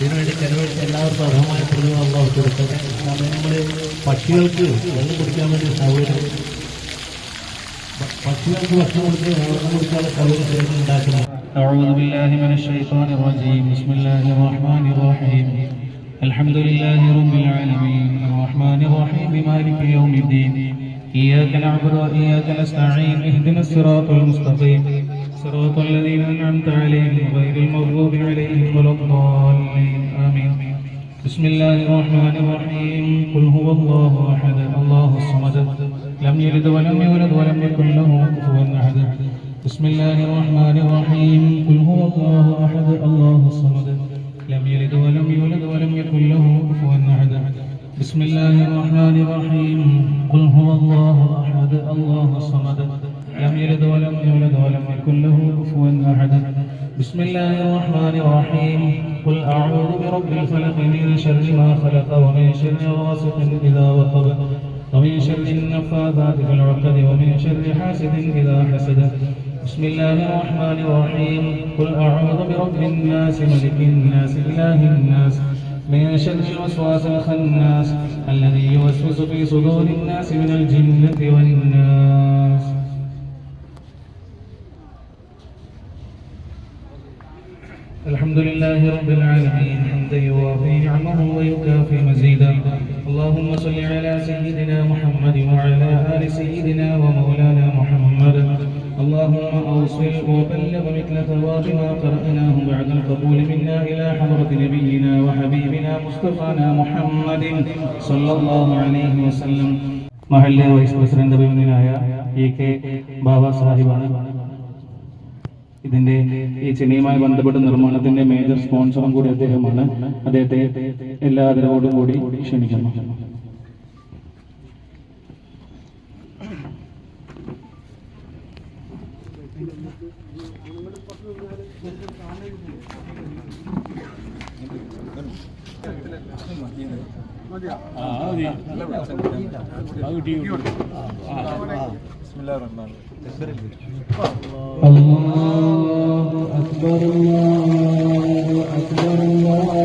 ഇതിനുവേണ്ടി ചെലവഴിച്ച് എല്ലാവർക്കും അർഹമായ പ്രതിഭ അള്ളാഹു കൊടുക്കട്ടെ. നമ്മൾ പക്ഷികൾക്ക് വെള്ളം കുടിക്കാൻ വേണ്ടി സൗകര്യം, പക്ഷികൾക്ക് ഭക്ഷണം കൊടുത്ത് വെള്ളം കുടിക്കാനുള്ള സൗകര്യം ഉണ്ടാക്കണം. أعوذ بالله من الشيطان الرجيم. بسم الله الرحمن الرحيم. الحمد لله رب العالمين الرحمن الرحيم مالك يوم الدين إياك نعبد وإياك نستعين اهدنا الصراط المستقيم صراط الذين أنعمت عليهم غير المغضوب عليهم ولا الضالين آمين. بسم الله الرحمن الرحيم. قل هو الله أحد الله الصمد لم يلد ولم يولد ولم يكن له كفوا أحد. بسم الله الرحمن الرحيم. قل هو الله أحد الله الصمد لم يلد ولم يولد ولم يكن له كفوا أحد. بسم الله الرحمن الرحيم. قل هو الله أحد الله الصمد لم يلد ولم يولد ولم يكن له كفوا أحد. بسم الله الرحمن الرحيم. قل أعوذ برب الفلق من شر ما خلق ومن شر غاسق إذا وقب ومن شر النفاثات في العقد ومن شر حاسد إذا حسد. بسم الله الرحمن الرحيم. قل أعوذ برب الناس ملك الناس إله الناس من شر الوسواس الخناس الذي يوسوس في صدور الناس من الجنة والناس. الحمد لله رب العالمين حمدا يوافي نعمه ويكافي مزيدا. اللهم صل على سيدنا محمد وعلى آل سيدنا ومولانا محمد. اللهم أوصل وبلغ مثل ثواب ما قرأناه بعد القبول منا إلى حضرة نبينا وحبيبنا مصطفانا محمد صلى الله عليه وسلم. മഹല്ലെ വൈസ് പ്രസിഡന്റ് അഭിമന്യനായ EK ബാബ സാഹിബാണ് ഇതിന്റെ ഈ ചെന്നൈയുമായി ബന്ധപ്പെട്ട നിർമ്മാണത്തിന്റെ മേജർ സ്പോൺസറും കൂടി അദ്ദേഹമാണ്. അദ്ദേഹത്തെ എല്ലാ ആദരവോടും കൂടി ക്ഷണിക്കുന്നു. അല്ലാഹു അക്ബർ അല്ലാഹു അക്ബർ അല്ലാഹു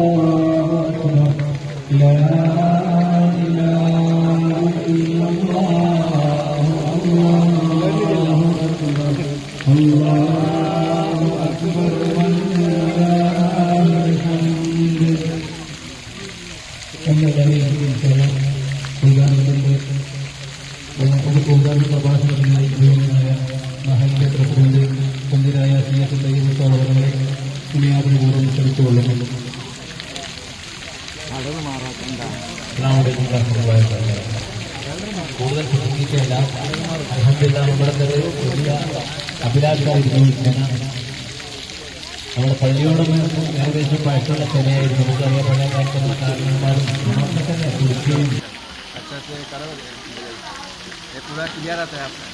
അക്ബർ ലാ ഇലാഹ ഇല്ലല്ലാഹു അല്ലാഹു അക്ബർ അല്ലാഹു അക്ബർ വലില്ലാഹിൽ ഹംദ്. ഉദ്ഘാടന പ്രഭാഷണത്തിനായി ഉപയോഗിക്കുന്നതായ മഹല്ലെ പ്രസിഡന്റ് പണ്ഡിതായ അവരെ പുണ്യാപൂർവ്വം ക്ഷണിച്ചുകൊള്ളുന്നു. കൂടുതൽ പ്രസംഗിക്കേണ്ട, അൽഹംദുലില്ലാഹ് നമ്മുടെ വലിയ അഭിലാഷമായിരുന്നു. നമ്മുടെ പള്ളിയോടൊപ്പം ഏകദേശം പഴക്കമുള്ള ചെലയായിരുന്നു. നമുക്കറിയാം പഴയ കാലത്തുള്ള കാരണന്മാരും നമ്മളൊക്കെ തന്നെ കുടിക്കുകയും पूरा क्लियर आता है आपका.